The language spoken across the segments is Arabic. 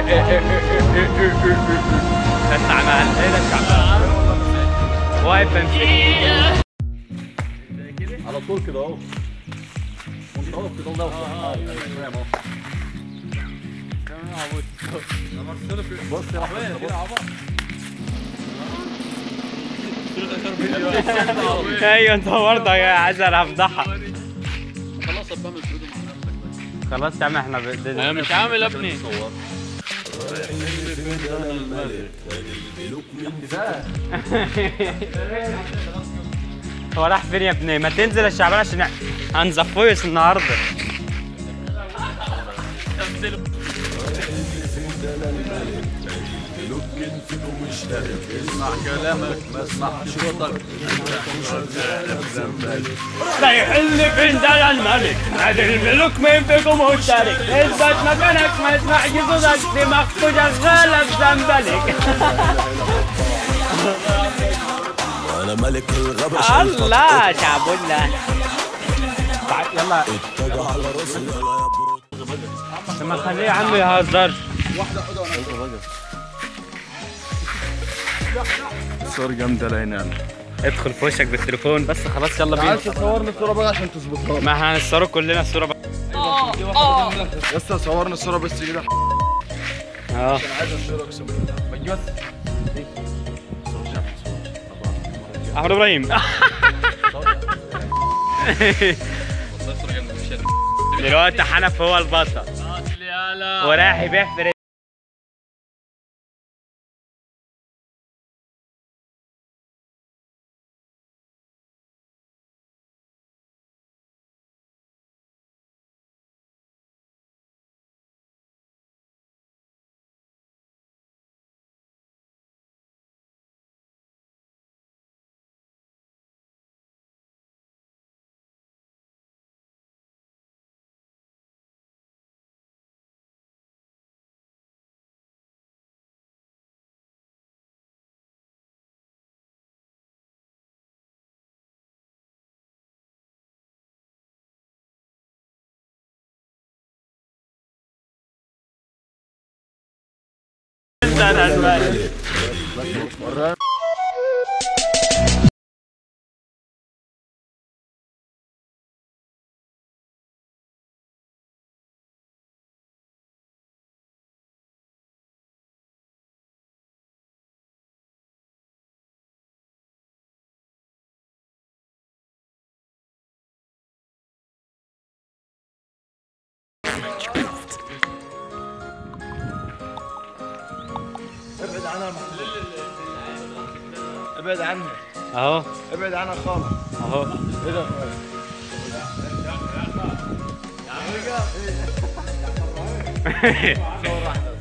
اسمع معلم، ايه ده الشعبان واقف امسك على طول كده اهو، وانت واقف كده الله تمام اهو. بص يا ايوه انت برضه عايز انا افضحها. خلاص بعمل فيديو مع نفسك. خلاص يا عم احنا انا مش عامل يا ابني. هو راح فين يا ابني؟ ما تنزل يا شعبان عشان هنزفويس النهارده. اسمع كلامك ما اسمعش صوتك. لا يحل فندان الملك، نادي الملوك مين فيكم مشترك، اثبت مكانك ما يسمعش صوتك، دماغكوا شغاله بزنبلك. انا ملك الغابة. الله شعبولة. يلا اتجه على راسي يلا يا برو. لما خليه يا عم يهزر. صور جامدة لينال. ادخل في وشك بالتليفون بس خلاص يلا بينا. عايز تصورني الصورة بقى عشان تظبطها. ما هنصوروا كلنا الصورة بقى. بس صورني الصورة بس كده. اه عشان عايز الصورة اقسم بالله. بجي بس. احمد ابراهيم. دلوقتي حنف هو البطل ورايح يبيع في ابعد عنها ابعد عنها اهو ابعد عنها خالص اهو. ايه ده؟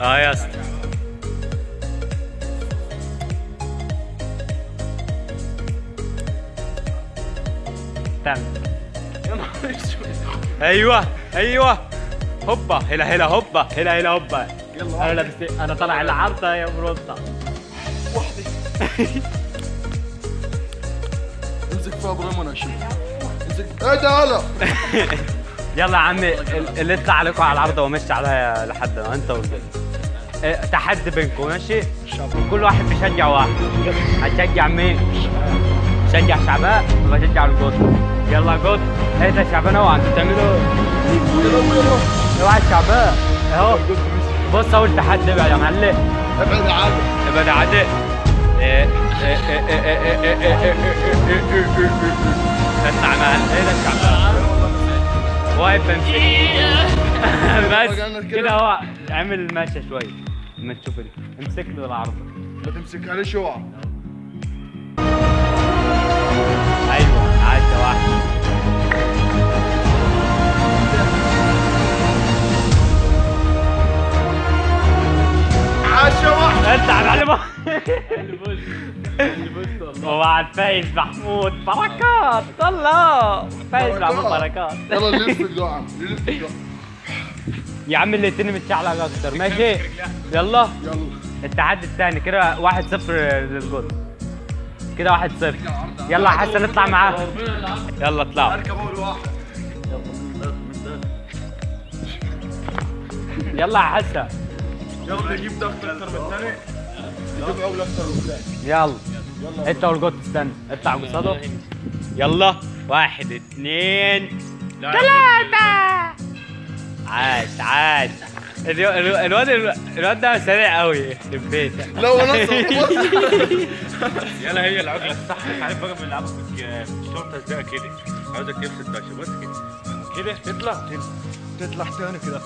اه يا اسطى تمام. ايوه ايوه هوبا هلا هلا هوبا هلا هلا هوبا. انا لابس انا طالع العرضه يا بروطه. امسك فيها ابراهيم وانا اشوف. امسك ايه ده هلا. يلا يا عمي اللي يطلع عليكم على العرضه ومشي عليها لحد ما انت والجد. تحدي بينكم ماشي؟ كل واحد بيشجع واحد. هتشجع مين؟ شجع شعبان ولا شجع الجد؟ يلا جد. ايه ده شعبان اهو انتوا بتعملوا ايه؟ اوعى شعبان اهو. بص اول تحدي بقى يا معلم. ابعد عنها ابعد عادي. اسمع معلم، ايه ده شعبان واقف امسك. بس كده هو اعمل الماشيه شويه لما تشوف امسك له العرضه. ما تمسكها ليش اوعى. ايوه عايشه واحده. عاشه واحده. انت يا معلم. وبعد فايز محمود بركات. الله فايز محمود بركات. يلا اللي يلف الدعم اللي يلف الدعم. يا عم الاتنين متشعلق اكتر ماشي. يلا يلا التحدي الثاني كده 1-0 للجول. كده 1-0. يلا يا حسن اطلع معاه. يلا اطلع. اركب اول واحد. يلا يا حسن. يلا نجيب ده اكتر من الثاني. نجيب اول اكتر من الثاني. يلا انت والجوت استنى اطلع قصاده. يلا 1 2 3. عاش الواد ده سريع قوي يخرب بيتك. لا والله يلا هي العقله الصح. انت عارف بقى بنلعبها في الشرطه ازاي كده. عاوزك تمسك باشا بس كده تطلع تاني كده.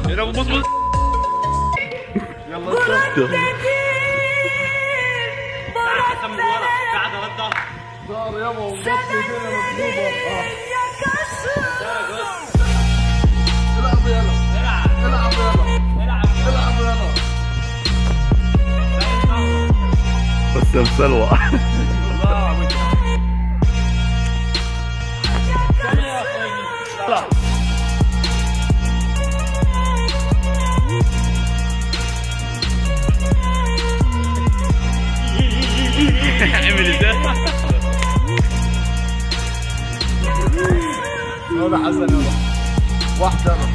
يلا بص يلا احسن من ورا قاعد على الظهر. صار يابا وبطني كده مقلوبه. العب يلا العب يلا. بس يا مسلوى. اعمل ازاي؟ يلا حسن يلا. واحدة يلا.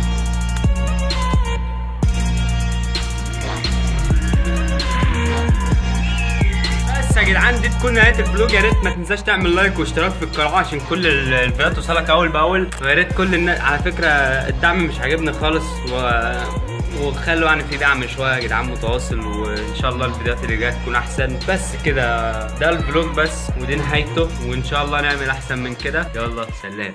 بس يا جدعان دي تكون نهايه الفلوج. يا ريت ما تنساش تعمل لايك واشتراك في القناه عشان كل الفيديوهات توصلك اول باول. ويا ريت كل الناس على فكره الدعم مش عاجبني خالص وخلوا يعني في دعم شويه يا جدعان متواصل. وان شاء الله الفيديوهات اللي جايه تكون احسن. بس كده ده الفلوج بس ودي نهايته. وان شاء الله نعمل احسن من كده. يلا سلام.